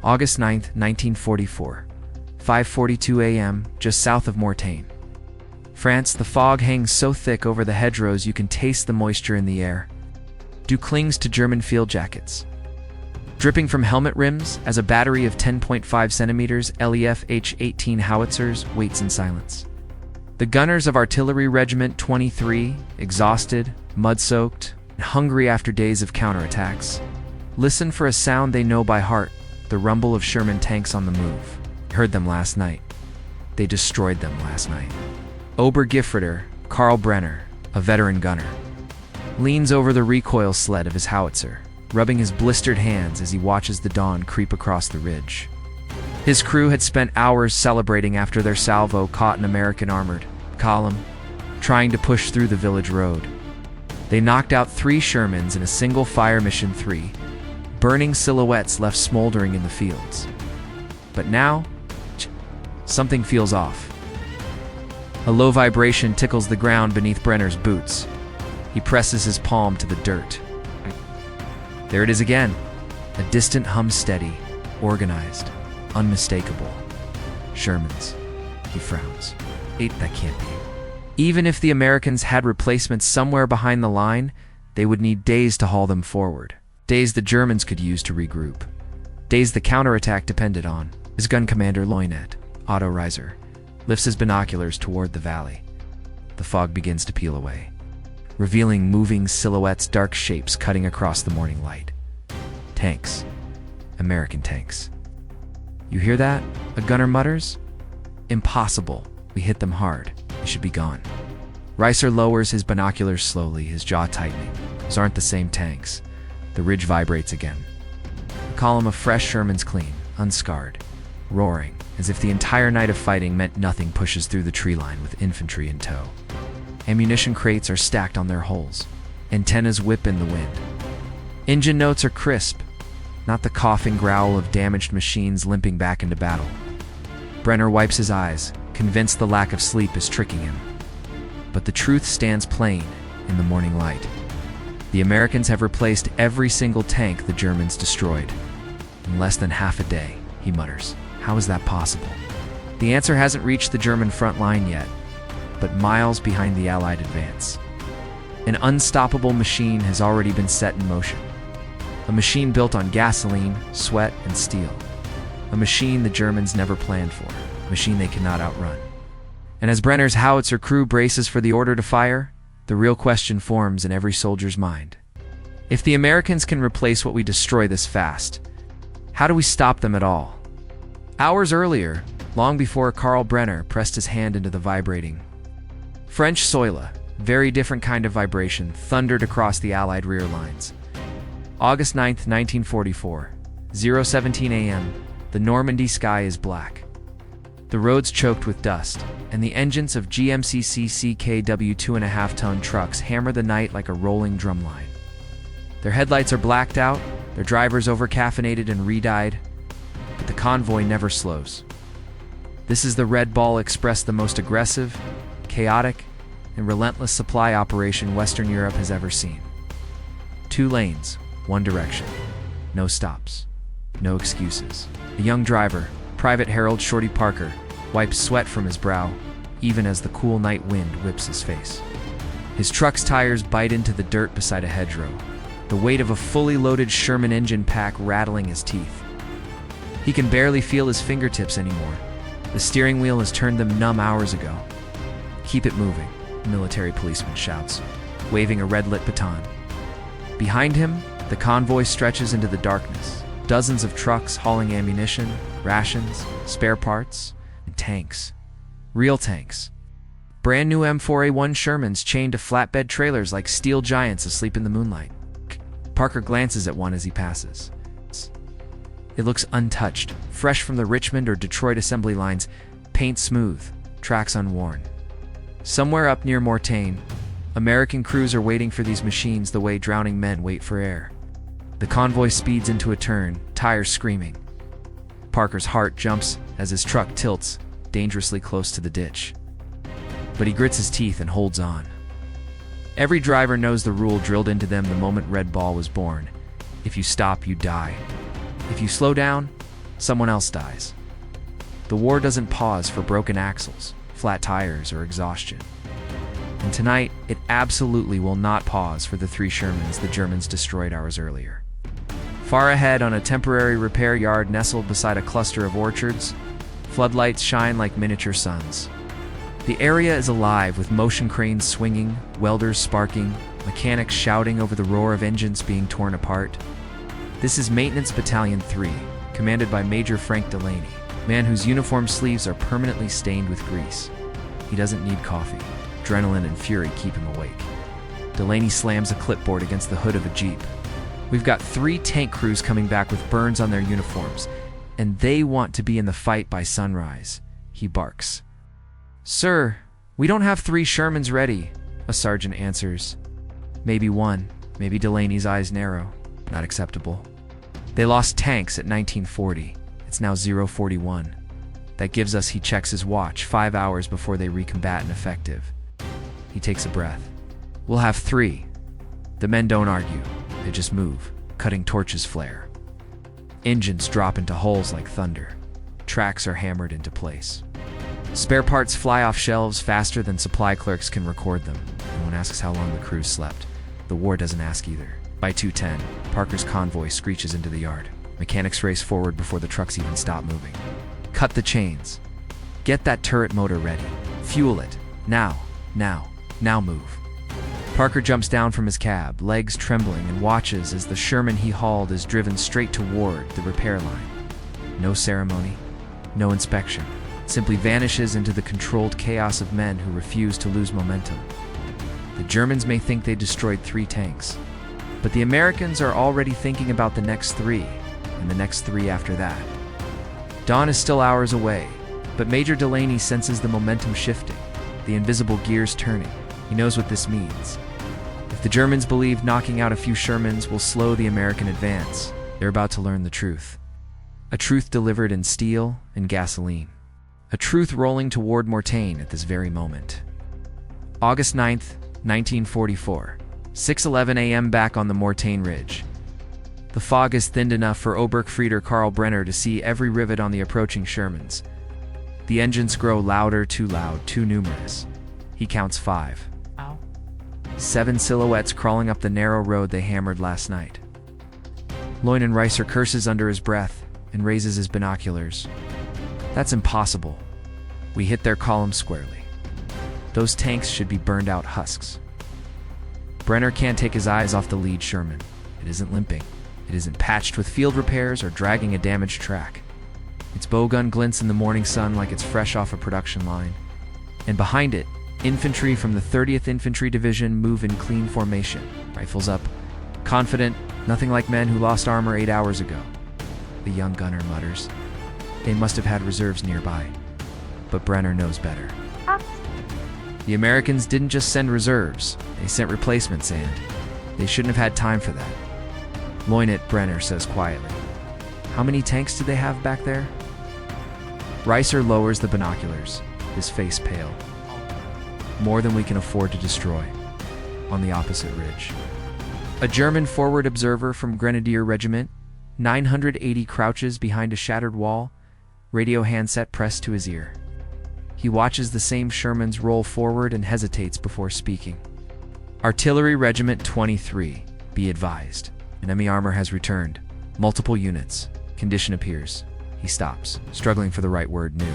August 9, 1944, 5:42 a.m., just south of Mortain. France, the fog hangs so thick over the hedgerows you can taste the moisture in the air. Dew clings to German field jackets. Dripping from helmet rims as a battery of 10.5 centimeters LEF H-18 howitzers waits in silence. The gunners of Artillery Regiment 23, exhausted, mud-soaked, and hungry after days of counterattacks, listen for a sound they know by heart, the rumble of Sherman tanks on the move. Heard them last night. They destroyed them last night. Obergifritter, Karl Brenner, a veteran gunner, leans over the recoil sled of his howitzer, rubbing his blistered hands as he watches the dawn creep across the ridge. His crew had spent hours celebrating after their salvo caught an American armored column, trying to push through the village road. They knocked out 3 Shermans in a single fire mission 3, burning silhouettes left smoldering in the fields. But now, something feels off. A low vibration tickles the ground beneath Brenner's boots. He presses his palm to the dirt. There it is again, a distant hum, steady, organized, unmistakable. Shermans. He frowns. That can't be. Even if the Americans had replacements somewhere behind the line, they would need days to haul them forward. Days the Germans could use to regroup. Days the counterattack depended on. His gun commander, Lieutenant Otto Reiser, lifts his binoculars toward the valley. The fog begins to peel away, revealing moving silhouettes, dark shapes cutting across the morning light. Tanks. American tanks. You hear that? A gunner mutters. Impossible. We hit them hard. They should be gone. Reiser lowers his binoculars slowly, his jaw tightening. Those aren't the same tanks. The ridge vibrates again. A column of fresh Shermans, clean, unscarred, roaring, as if the entire night of fighting meant nothing, pushes through the tree line with infantry in tow. Ammunition crates are stacked on their holes. Antennas whip in the wind. Engine notes are crisp, not the coughing growl of damaged machines limping back into battle. Brenner wipes his eyes, convinced the lack of sleep is tricking him. But the truth stands plain in the morning light. The Americans have replaced every single tank the Germans destroyed. In less than half a day, he mutters. How is that possible? The answer hasn't reached the German front line yet, but miles behind the Allied advance. An unstoppable machine has already been set in motion. A machine built on gasoline, sweat, and steel. A machine the Germans never planned for. A machine they cannot outrun. And as Brenner's howitzer crew braces for the order to fire, the real question forms in every soldier's mind. If the Americans can replace what we destroy this fast, how do we stop them at all? Hours earlier, long before Karl Brenner pressed his hand into the vibrating French soila, very different kind of vibration, thundered across the Allied rear lines. August 9, 1944, 0:17 a.m., the Normandy sky is black. The roads choked with dust, and the engines of GMCC CKW 2.5-ton trucks hammer the night like a rolling drumline. Their headlights are blacked out, their drivers over-caffeinated and re-dyed, but the convoy never slows. This is the Red Ball Express, the most aggressive, chaotic, and relentless supply operation Western Europe has ever seen. 2 lanes, 1 direction. No stops. No excuses. A young driver, Private Harold Shorty Parker, wipes sweat from his brow, even as the cool night wind whips his face. His truck's tires bite into the dirt beside a hedgerow, the weight of a fully loaded Sherman engine pack rattling his teeth. He can barely feel his fingertips anymore. The steering wheel has turned them numb hours ago. Keep it moving, a military policeman shouts, waving a red-lit baton. Behind him, the convoy stretches into the darkness. Dozens of trucks hauling ammunition, rations, spare parts, and tanks. Real tanks. Brand new M4A1 Shermans chained to flatbed trailers like steel giants asleep in the moonlight. Parker glances at one as he passes. It looks untouched, fresh from the Richmond or Detroit assembly lines, paint smooth, tracks unworn. Somewhere up near Mortain, American crews are waiting for these machines the way drowning men wait for air. The convoy speeds into a turn, tires screaming. Parker's heart jumps as his truck tilts, dangerously close to the ditch. But he grits his teeth and holds on. Every driver knows the rule drilled into them the moment Red Ball was born. If you stop, you die. If you slow down, someone else dies. The war doesn't pause for broken axles, flat tires, or exhaustion. And tonight, it absolutely will not pause for the 3 Shermans the Germans destroyed hours earlier. Far ahead, on a temporary repair yard nestled beside a cluster of orchards, floodlights shine like miniature suns. The area is alive with motion cranes swinging, welders sparking, mechanics shouting over the roar of engines being torn apart. This is Maintenance Battalion 3, commanded by Major Frank Delaney, man whose uniform sleeves are permanently stained with grease. He doesn't need coffee. Adrenaline and fury keep him awake. Delaney slams a clipboard against the hood of a Jeep. We've got 3 tank crews coming back with burns on their uniforms, and they want to be in the fight by sunrise, he barks. Sir, we don't have 3 Shermans ready, a sergeant answers. Maybe 1, maybe Delaney's eyes narrow. Not acceptable. They lost tanks at 1940. It's now 041. That gives us, he checks his watch, 5 hours before they recombat and effective. He takes a breath. We'll have 3. The men don't argue. They just move, cutting torches flare. Engines drop into holes like thunder. Tracks are hammered into place. Spare parts fly off shelves faster than supply clerks can record them. No one asks how long the crew slept. The war doesn't ask either. By 2:10, Parker's convoy screeches into the yard. Mechanics race forward before the trucks even stop moving. Cut the chains. Get that turret motor ready. Fuel it. Now move. Parker jumps down from his cab, legs trembling, and watches as the Sherman he hauled is driven straight toward the repair line. No ceremony, no inspection. Simply vanishes into the controlled chaos of men who refuse to lose momentum. The Germans may think they destroyed 3 tanks, but the Americans are already thinking about the next 3, and the next 3 after that. Dawn is still hours away, but Major Delaney senses the momentum shifting, the invisible gears turning. He knows what this means. If the Germans believe knocking out a few Shermans will slow the American advance, they're about to learn the truth. A truth delivered in steel and gasoline. A truth rolling toward Mortain at this very moment. August 9th, 1944. 6:11 a.m. back on the Mortain Ridge. The fog is thinned enough for Oberkfrieder Karl Brenner to see every rivet on the approaching Shermans. The engines grow louder, too loud, too numerous. He counts 5. 7 silhouettes crawling up the narrow road they hammered last night. Leutnant curses under his breath and raises his binoculars. That's impossible. We hit their column squarely. Those tanks should be burned out husks. Brenner can't take his eyes off the lead Sherman. It isn't limping. It isn't patched with field repairs or dragging a damaged track. Its bowgun glints in the morning sun like it's fresh off a production line. And behind it, infantry from the 30th Infantry Division move in clean formation, rifles up, confident, nothing like men who lost armor 8 hours ago. The young gunner mutters. They must have had reserves nearby. But Brenner knows better. The Americans didn't just send reserves, they sent replacements, and they shouldn't have had time for that. Leutnant Brenner says quietly. How many tanks do they have back there? Reiser lowers the binoculars, his face pale. More than we can afford to destroy. On the opposite ridge. A German forward observer from Grenadier Regiment, 980, crouches behind a shattered wall, radio handset pressed to his ear. He watches the same Shermans roll forward and hesitates before speaking. Artillery Regiment 23, be advised. Enemy armor has returned. Multiple units. Condition appears. He stops, struggling for the right word, new.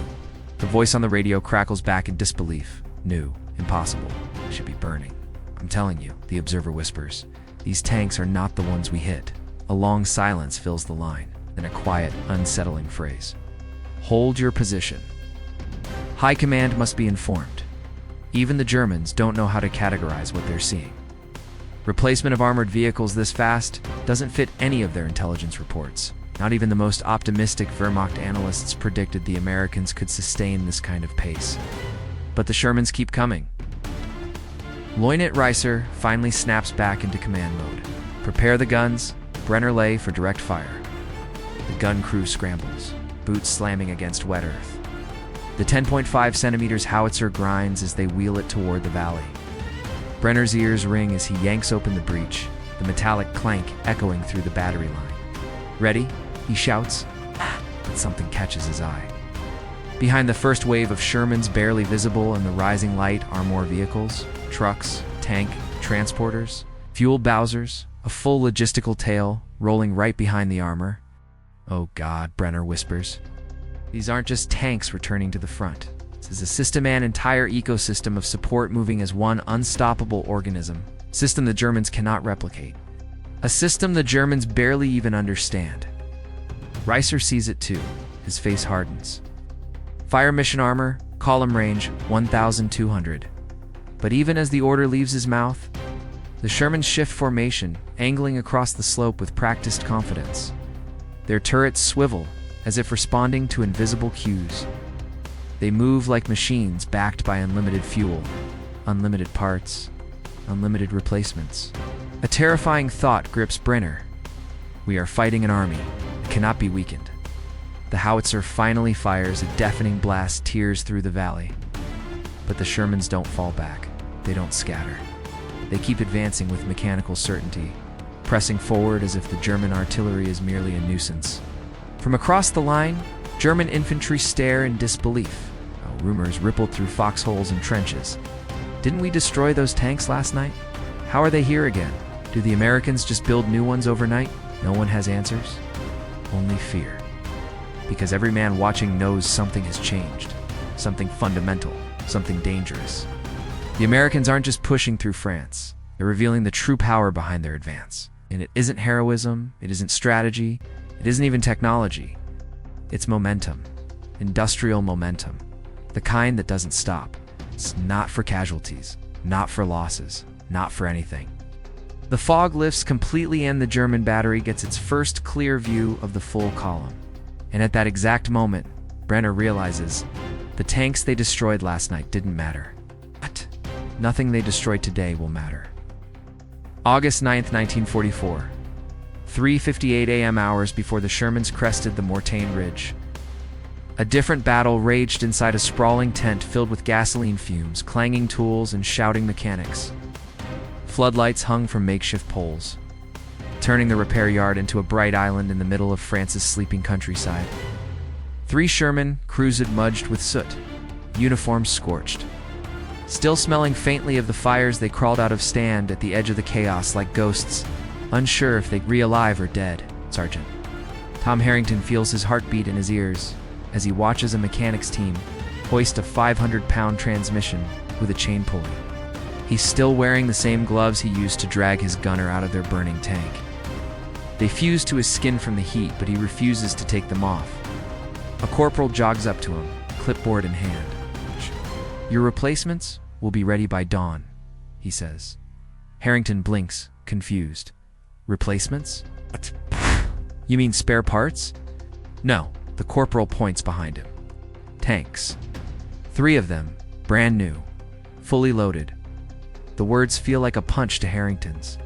The voice on the radio crackles back in disbelief. New. Impossible. They should be burning. I'm telling you, the observer whispers. These tanks are not the ones we hit. A long silence fills the line, then a quiet, unsettling phrase. Hold your position. High command must be informed. Even the Germans don't know how to categorize what they're seeing. Replacement of armored vehicles this fast doesn't fit any of their intelligence reports. Not even the most optimistic Wehrmacht analysts predicted the Americans could sustain this kind of pace. But the Shermans keep coming. Leutnant Reiser finally snaps back into command mode. Prepare the guns, Brenner lay for direct fire. The gun crew scrambles, boots slamming against wet earth. The 10.5 centimeters howitzer grinds as they wheel it toward the valley. Brenner's ears ring as he yanks open the breech, the metallic clank echoing through the battery line. Ready? He shouts. The and something catches his eye. Behind the first wave of Shermans barely visible in the rising light are more vehicles, trucks, tank, transporters, fuel bowsers, a full logistical tail rolling right behind the armor. "Oh God," Brenner whispers. "These aren't just tanks returning to the front. This is a system and entire ecosystem of support moving as one unstoppable organism. System the Germans cannot replicate. A system the Germans barely even understand." Reiser sees it too. His face hardens. Fire mission armor, column range 1,200. But even as the order leaves his mouth, the Shermans shift formation, angling across the slope with practiced confidence. Their turrets swivel, as if responding to invisible cues. They move like machines backed by unlimited fuel, unlimited parts, unlimited replacements. A terrifying thought grips Brenner. We are fighting an army. It cannot be weakened. The howitzer finally fires, a deafening blast tears through the valley. But the Shermans don't fall back. They don't scatter. They keep advancing with mechanical certainty, pressing forward as if the German artillery is merely a nuisance. From across the line, German infantry stare in disbelief. Rumors rippled through foxholes and trenches. Didn't we destroy those tanks last night? How are they here again? Do the Americans just build new ones overnight? No one has answers. Only fear. Because every man watching knows something has changed. Something fundamental. Something dangerous. The Americans aren't just pushing through France. They're revealing the true power behind their advance. And it isn't heroism, it isn't strategy, it isn't even technology. It's momentum. Industrial momentum. The kind that doesn't stop. It's not for casualties, not for losses, not for anything. The fog lifts completely and the German battery gets its first clear view of the full column. And at that exact moment, Brenner realizes the tanks they destroyed last night didn't matter. What? Nothing they destroyed today will matter. August 9th, 1944. 3:58 a.m. hours before the Shermans crested the Mortain Ridge. A different battle raged inside a sprawling tent filled with gasoline fumes, clanging tools, and shouting mechanics. Floodlights hung from makeshift poles, turning the repair yard into a bright island in the middle of France's sleeping countryside. 3 Sherman cruised mudged with soot, uniforms scorched. Still smelling faintly of the fires, they crawled out of stand at the edge of the chaos like ghosts, unsure if they'd be alive or dead. Sergeant Tom Harrington feels his heartbeat in his ears as he watches a mechanics team hoist a 500-pound transmission with a chain pulley. He's still wearing the same gloves he used to drag his gunner out of their burning tank. They fuse to his skin from the heat, but he refuses to take them off. A corporal jogs up to him, clipboard in hand. "Your replacements will be ready by dawn," he says. Harrington blinks, confused. "Replacements? What? You mean spare parts?" "No," the corporal points behind him. "Tanks. 3 of them, brand new, fully loaded." The words feel like a punch to Harrington's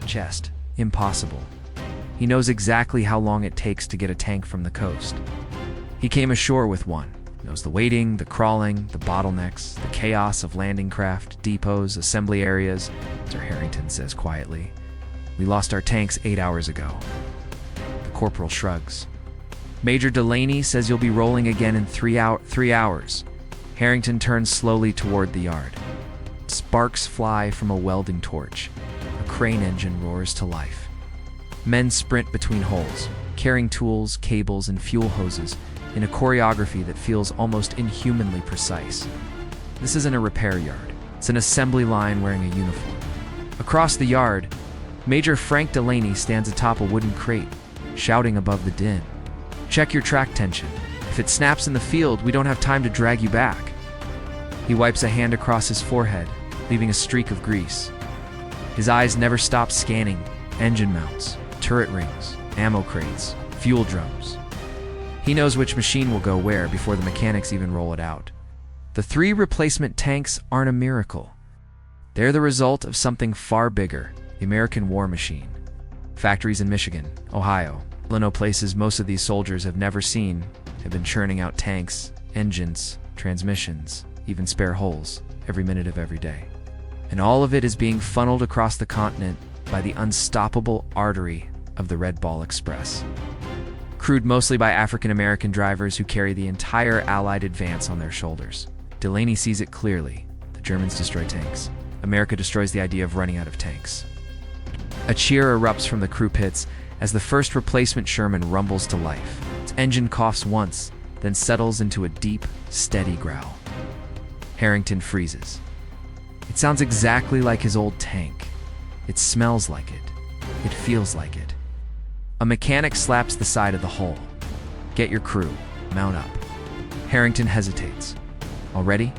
chest. Impossible. He knows exactly how long it takes to get a tank from the coast. He came ashore with one. Knows the waiting, the crawling, the bottlenecks, the chaos of landing craft, depots, assembly areas. Sir Harrington says quietly, "We lost our tanks 8 hours ago." The corporal shrugs. "Major Delaney says you'll be rolling again in 3 hours. Harrington turns slowly toward the yard. Sparks fly from a welding torch. A crane engine roars to life. Men sprint between holes, carrying tools, cables, and fuel hoses in a choreography that feels almost inhumanly precise. This isn't a repair yard. It's an assembly line wearing a uniform. Across the yard, Major Frank Delaney stands atop a wooden crate, shouting above the din. "Check your track tension. If it snaps in the field, we don't have time to drag you back." He wipes a hand across his forehead, leaving a streak of grease. His eyes never stop scanning engine mounts, turret rings, ammo crates, fuel drums. He knows which machine will go where before the mechanics even roll it out. The 3 replacement tanks aren't a miracle. They're the result of something far bigger, the American war machine. Factories in Michigan, Ohio, Illinois, places most of these soldiers have never seen, have been churning out tanks, engines, transmissions, even spare holes, every minute of every day. And all of it is being funneled across the continent by the unstoppable artery of the Red Ball Express. crewed mostly by African-American drivers who carry the entire Allied advance on their shoulders. Delaney sees it clearly. The Germans destroy tanks. America destroys the idea of running out of tanks. A cheer erupts from the crew pits as the first replacement Sherman rumbles to life. Its engine coughs once, then settles into a deep, steady growl. Harrington freezes. It sounds exactly like his old tank. It smells like it. It feels like it. A mechanic slaps the side of the hull. "Get your crew. Mount up." Harrington hesitates. "Already?"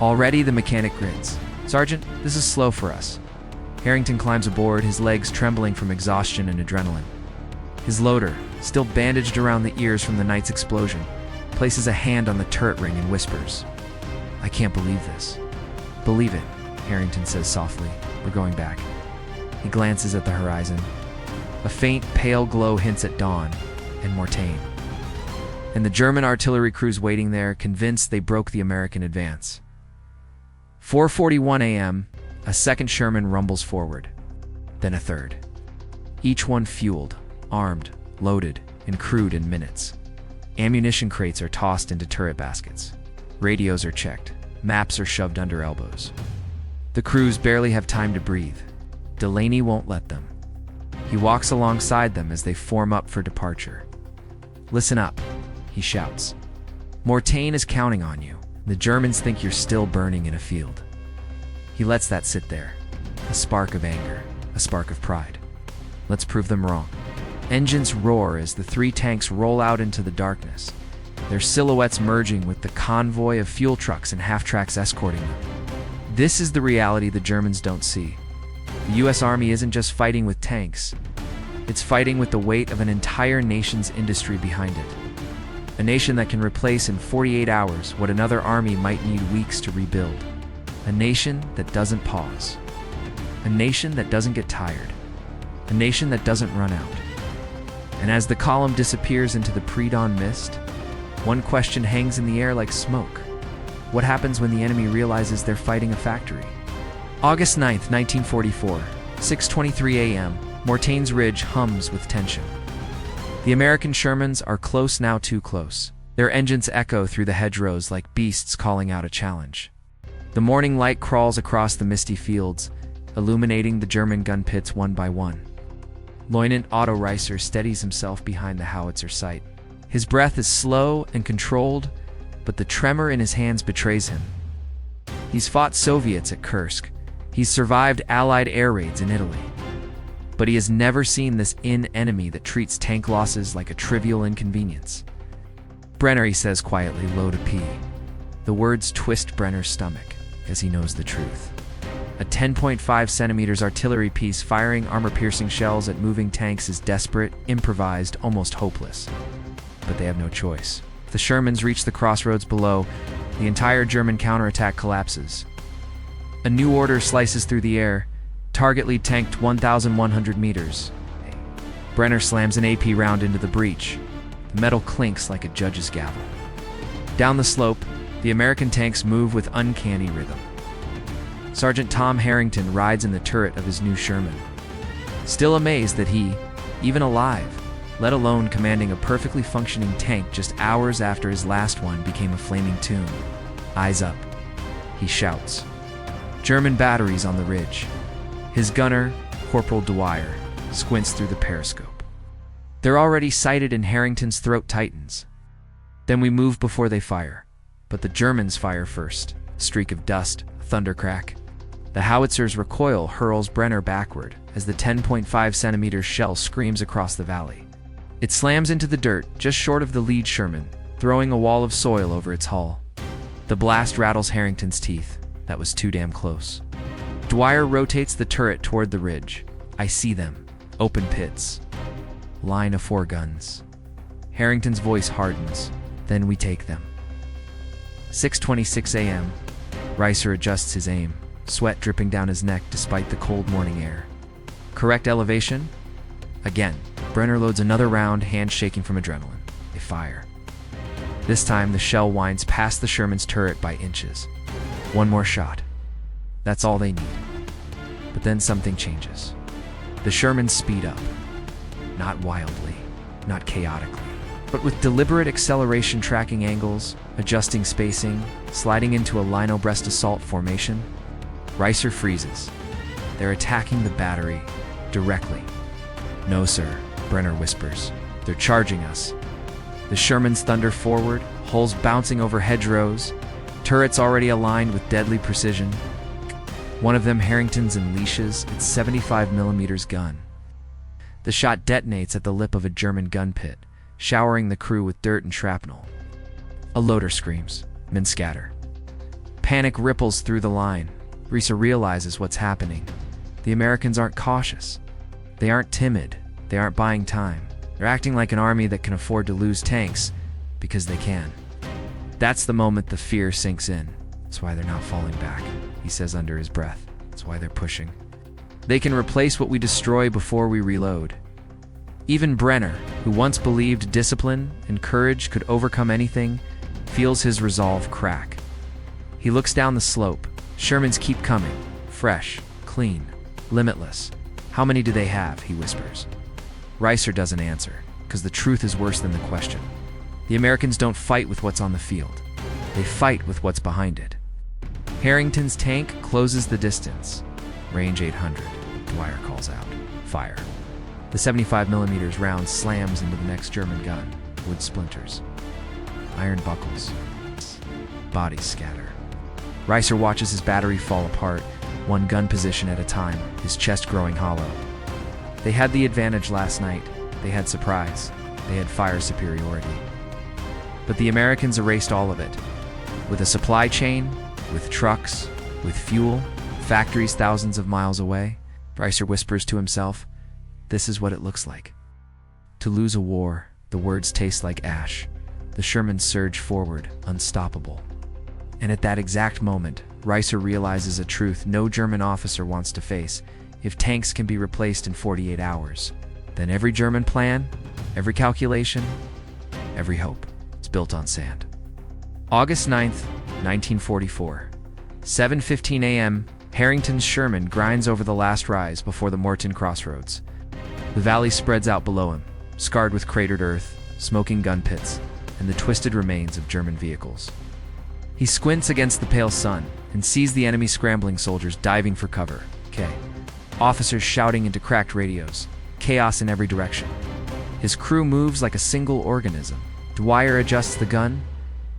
"Already," the mechanic grins. "Sergeant, this is slow for us." Harrington climbs aboard, his legs trembling from exhaustion and adrenaline. His loader, still bandaged around the ears from the night's explosion, places a hand on the turret ring and whispers, "I can't believe this." "Believe it," Harrington says softly. "We're going back." He glances at the horizon. A faint, pale glow hints at dawn and Mortain. And the German artillery crews waiting there, convinced they broke the American advance. 4:41 a.m., a second Sherman rumbles forward. Then a third. Each one fueled, armed, loaded, and crewed in minutes. Ammunition crates are tossed into turret baskets. Radios are checked. Maps are shoved under elbows. The crews barely have time to breathe. Delaney won't let them. He walks alongside them as they form up for departure. "Listen up," he shouts. "Mortain is counting on you. The Germans think you're still burning in a field." He lets that sit there. A spark of anger, a spark of pride. Let's prove them wrong. Engines roar as the three tanks roll out into the darkness, their silhouettes merging with the convoy of fuel trucks and half-tracks escorting them. This is the reality the Germans don't see. The U.S. Army isn't just fighting with tanks. It's fighting with the weight of an entire nation's industry behind it. A nation that can replace in 48 hours what another army might need weeks to rebuild. A nation that doesn't pause. A nation that doesn't get tired. A nation that doesn't run out. And as the column disappears into the pre-dawn mist, one question hangs in the air like smoke. What happens when the enemy realizes they're fighting a factory? August 9th, 1944, 6:23 a.m., Mortain's Ridge hums with tension. The American Shermans are close now, too close. Their engines echo through the hedgerows like beasts calling out a challenge. The morning light crawls across the misty fields, illuminating the German gun pits one by one. Lieutenant Otto Reiser steadies himself behind the howitzer sight. His breath is slow and controlled, but the tremor in his hands betrays him. He's fought Soviets at Kursk. He's survived Allied air raids in Italy. But he has never seen this enemy that treats tank losses like a trivial inconvenience. "Brenner," he says quietly, low to P. The words twist Brenner's stomach, as he knows the truth. A 10.5 centimeters artillery piece firing armor-piercing shells at moving tanks is desperate, improvised, almost hopeless. But they have no choice. If the Shermans reach the crossroads below, the entire German counterattack collapses. A new order slices through the air. Target lead tanked 1,100 meters. Brenner slams an AP round into the breach. The metal clinks like a judge's gavel. Down the slope, the American tanks move with uncanny rhythm. Sergeant Tom Harrington rides in the turret of his new Sherman. Still amazed that he, even alive, let alone commanding a perfectly functioning tank just hours after his last one became a flaming tomb. "Eyes up," he shouts. German batteries on the ridge. His gunner, Corporal Dwyer, squints through the periscope. They're already sighted and Harrington's throat tightens. Then we move before they fire. But the Germans fire first. Streak of dust, thunder crack. The howitzer's recoil hurls Brenner backward as the 10.5 centimeter shell screams across the valley. It slams into the dirt just short of the lead Sherman, throwing a wall of soil over its hull. The blast rattles Harrington's teeth. That was too damn close. Dwyer rotates the turret toward the ridge. I see them. Open pits. Line of 4 guns. Harrington's voice hardens. Then we take them. 6:26 a.m. Reiser adjusts his aim, sweat dripping down his neck despite the cold morning air. Correct elevation? Again, Brenner loads another round, hands shaking from adrenaline. They fire. This time, the shell winds past the Sherman's turret by inches. One more shot. That's all they need. But then something changes. The Shermans speed up. Not wildly, not chaotically, But with deliberate acceleration tracking angles, adjusting spacing, sliding into a line-abreast assault formation, Reiser freezes. They're attacking the battery directly. "No, sir," Brenner whispers. "They're charging us." The Shermans thunder forward, hulls bouncing over hedgerows, turrets already aligned with deadly precision. One of them Harrington's unleashes its 75mm gun. The shot detonates at the lip of a German gun pit, showering the crew with dirt and shrapnel. A loader screams. Men scatter. Panic ripples through the line. Reiser realizes what's happening. The Americans aren't cautious. They aren't timid. They aren't buying time. They're acting like an army that can afford to lose tanks because they can. That's the moment the fear sinks in. That's why they're not falling back, he says under his breath. That's why they're pushing. They can replace what we destroy before we reload. Even Brenner, who once believed discipline and courage could overcome anything, feels his resolve crack. He looks down the slope. Shermans keep coming. Fresh, clean, limitless. "How many do they have?" he whispers. Reiser doesn't answer, because the truth is worse than the question. The Americans don't fight with what's on the field. They fight with what's behind it. Harrington's tank closes the distance. Range 800, Dwyer calls out. Fire. The 75mm round slams into the next German gun. Wood splinters. Iron buckles. Bodies scatter. Reiser watches his battery fall apart, one gun position at a time, his chest growing hollow. They had the advantage last night. They had surprise. They had fire superiority. But the Americans erased all of it. With a supply chain, with trucks, with fuel, factories thousands of miles away, Reiser whispers to himself, "This is what it looks like." To lose a war, the words taste like ash. The Shermans surge forward, unstoppable. And at that exact moment, Reiser realizes a truth no German officer wants to face. If tanks can be replaced in 48 hours, then every German plan, every calculation, every hope is built on sand. August 9th, 1944. 7:15 a.m., Harrington's Sherman grinds over the last rise before the Mortain crossroads. The valley spreads out below him, scarred with cratered earth, smoking gun pits, and the twisted remains of German vehicles. He squints against the pale sun and sees the enemy scrambling soldiers diving for cover. Officers shouting into cracked radios. Chaos in every direction. His crew moves like a single organism. Dwyer adjusts the gun.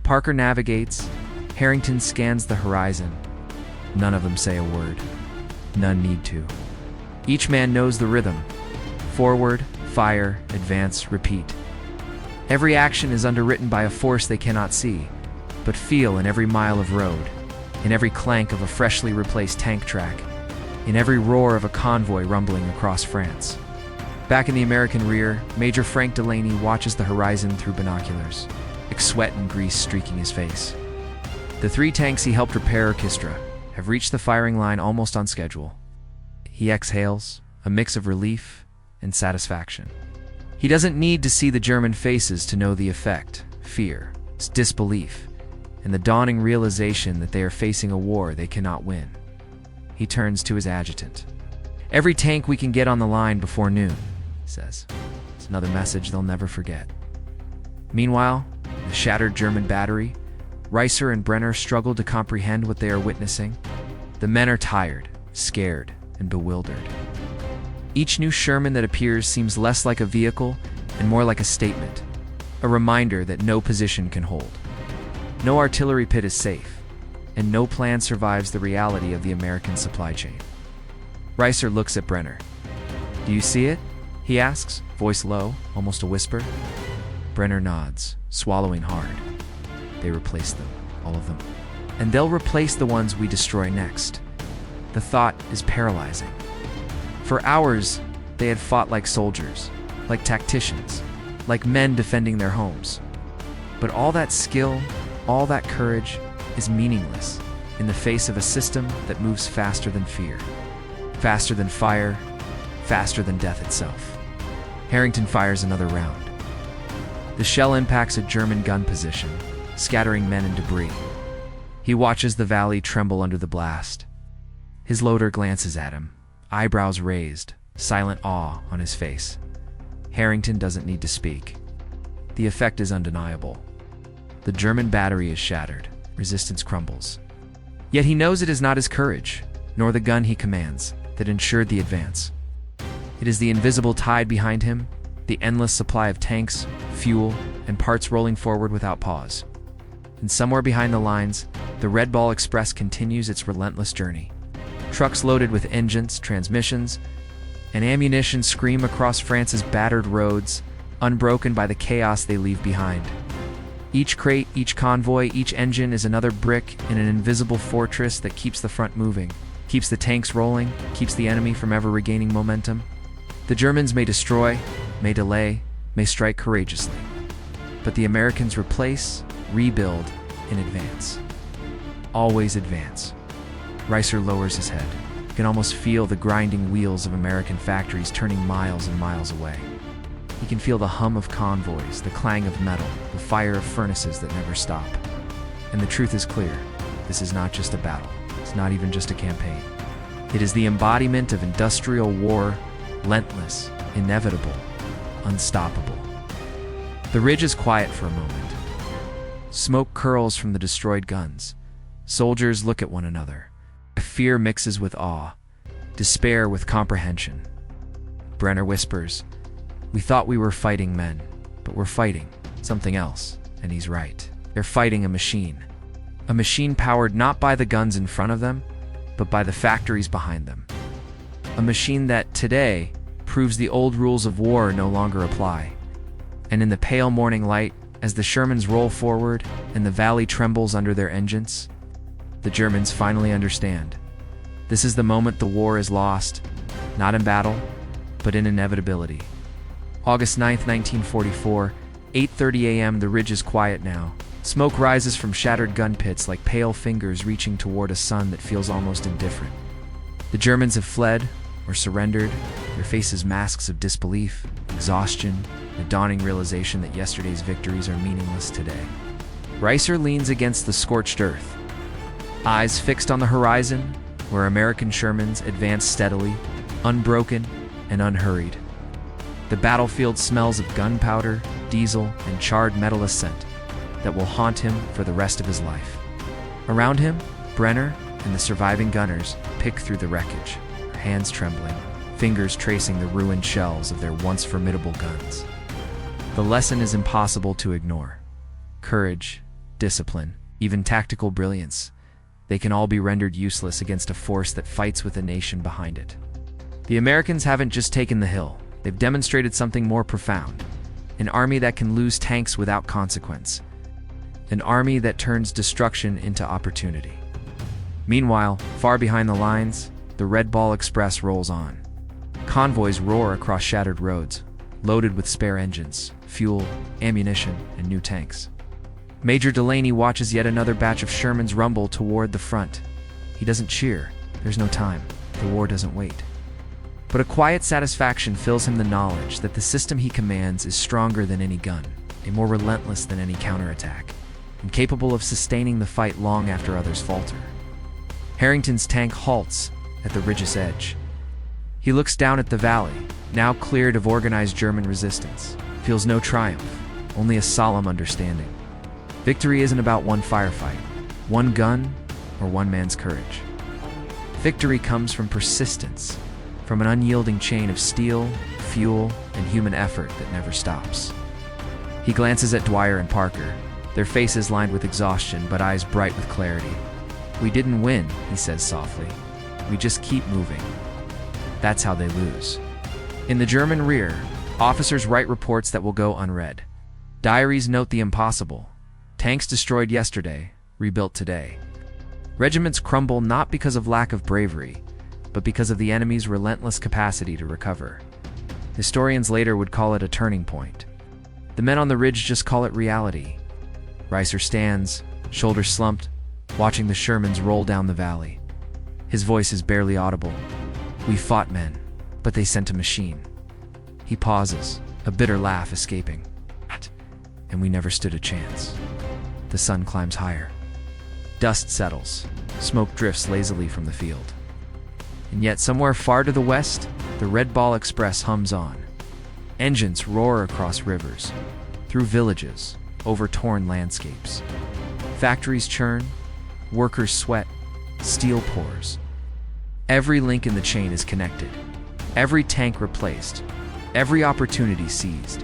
Parker navigates. Harrington scans the horizon. None of them say a word. None need to. Each man knows the rhythm. Forward, fire, advance, repeat. Every action is underwritten by a force they cannot see, but feel in every mile of road, in every clank of a freshly replaced tank track, in every roar of a convoy rumbling across France. Back in the American rear, Major Frank Delaney watches the horizon through binoculars, sweat and grease streaking his face. The 3 tanks he helped repair orchestra have reached the firing line almost on schedule. He exhales, a mix of relief and satisfaction. He doesn't need to see the German faces to know the effect: fear, disbelief, and the dawning realization that they are facing a war they cannot win. He turns to his adjutant. "Every tank we can get on the line before noon," he says. It's another message they'll never forget. Meanwhile, the shattered German battery, Reiser and Brenner struggle to comprehend what they are witnessing. The men are tired, scared, and bewildered. Each new Sherman that appears seems less like a vehicle and more like a statement, a reminder that no position can hold. No artillery pit is safe, and no plan survives the reality of the American supply chain. Reiser looks at Brenner. "Do you see it?" he asks, voice low, almost a whisper. Brenner nods, swallowing hard. They replace them, all of them. And they'll replace the ones we destroy next. The thought is paralyzing. For hours, they had fought like soldiers, like tacticians, like men defending their homes. But all that skill, all that courage, is meaningless in the face of a system that moves faster than fear, faster than fire, faster than death itself. Harrington fires another round. The shell impacts a German gun position, scattering men and debris. He watches the valley tremble under the blast. His loader glances at him, eyebrows raised, silent awe on his face. Harrington doesn't need to speak. The effect is undeniable. The German battery is shattered, resistance crumbles. Yet he knows it is not his courage, nor the gun he commands, that ensured the advance. It is the invisible tide behind him, the endless supply of tanks, fuel, and parts rolling forward without pause. And somewhere behind the lines, the Red Ball Express continues its relentless journey. Trucks loaded with engines, transmissions, and ammunition scream across France's battered roads, unbroken by the chaos they leave behind. Each crate, each convoy, each engine is another brick in an invisible fortress that keeps the front moving, keeps the tanks rolling, keeps the enemy from ever regaining momentum. The Germans may destroy, may delay, may strike courageously, but the Americans replace, rebuild, and advance. Always advance. Reiser lowers his head. You can almost feel the grinding wheels of American factories turning miles and miles away. He can feel the hum of convoys, the clang of metal, the fire of furnaces that never stop. And the truth is clear. This is not just a battle. It's not even just a campaign. It is the embodiment of industrial war, relentless, inevitable, unstoppable. The ridge is quiet for a moment. Smoke curls from the destroyed guns. Soldiers look at one another. Fear mixes with awe, despair with comprehension. Brenner whispers, "We thought we were fighting men, but we're fighting something else." And he's right. They're fighting a machine. A machine powered not by the guns in front of them, but by the factories behind them. A machine that, today, proves the old rules of war no longer apply. And in the pale morning light, as the Shermans roll forward and the valley trembles under their engines, the Germans finally understand. This is the moment the war is lost, not in battle, but in inevitability. August 9th, 1944, 8:30 a.m. The ridge is quiet now. Smoke rises from shattered gun pits like pale fingers reaching toward a sun that feels almost indifferent. The Germans have fled or surrendered, their faces masks of disbelief, exhaustion, and a dawning realization that yesterday's victories are meaningless today. Reiser leans against the scorched earth, eyes fixed on the horizon, where American Shermans advance steadily, unbroken and unhurried. The battlefield smells of gunpowder, diesel, and charred metal scent that will haunt him for the rest of his life. Around him, Brenner and the surviving gunners pick through the wreckage, their hands trembling, fingers tracing the ruined shells of their once formidable guns. The lesson is impossible to ignore. Courage, discipline, even tactical brilliance, they can all be rendered useless against a force that fights with a nation behind it. The Americans haven't just taken the hill, they've demonstrated something more profound. An army that can lose tanks without consequence. An army that turns destruction into opportunity. Meanwhile, far behind the lines, the Red Ball Express rolls on. Convoys roar across shattered roads, loaded with spare engines, fuel, ammunition, and new tanks. Major Delaney watches yet another batch of Shermans rumble toward the front. He doesn't cheer. There's no time. The war doesn't wait. But a quiet satisfaction fills him the knowledge that the system he commands is stronger than any gun, and more relentless than any counterattack, and capable of sustaining the fight long after others falter. Harrington's tank halts at the ridge's edge. He looks down at the valley, now cleared of organized German resistance, feels no triumph, only a solemn understanding. Victory isn't about one firefight, one gun, or one man's courage. Victory comes from persistence, from an unyielding chain of steel, fuel, and human effort that never stops. He glances at Dwyer and Parker, their faces lined with exhaustion but eyes bright with clarity. "We didn't win," he says softly. "We just keep moving." That's how they lose. In the German rear, officers write reports that will go unread. Diaries note the impossible. Tanks destroyed yesterday, rebuilt today. Regiments crumble not because of lack of bravery, but because of the enemy's relentless capacity to recover. Historians later would call it a turning point. The men on the ridge just call it reality. Reiser stands, shoulders slumped, watching the Shermans roll down the valley. His voice is barely audible. "We fought men, but they sent a machine." He pauses, a bitter laugh escaping. "And we never stood a chance." The sun climbs higher. Dust settles. Smoke drifts lazily from the field. And yet somewhere far to the west, the Red Ball Express hums on. Engines roar across rivers. through villages, over torn landscapes. Factories churn, workers sweat, steel pours. Every link in the chain is connected, every tank replaced, every opportunity seized.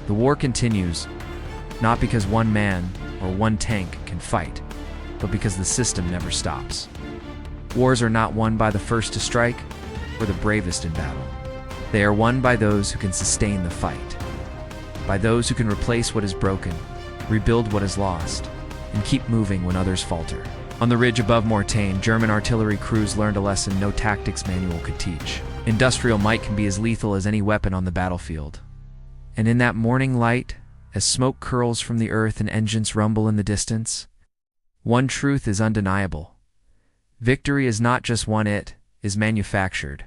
The war continues, not because one man or one tank can fight, but because the system never stops. Wars are not won by the first to strike or the bravest in battle. They are won by those who can sustain the fight, by those who can replace what is broken, rebuild what is lost, and keep moving when others falter. On the ridge above Mortain, German artillery crews learned a lesson no tactics manual could teach. Industrial might can be as lethal as any weapon on the battlefield. And in that morning light, as smoke curls from the earth and engines rumble in the distance, one truth is undeniable. Victory is not just won, it is manufactured.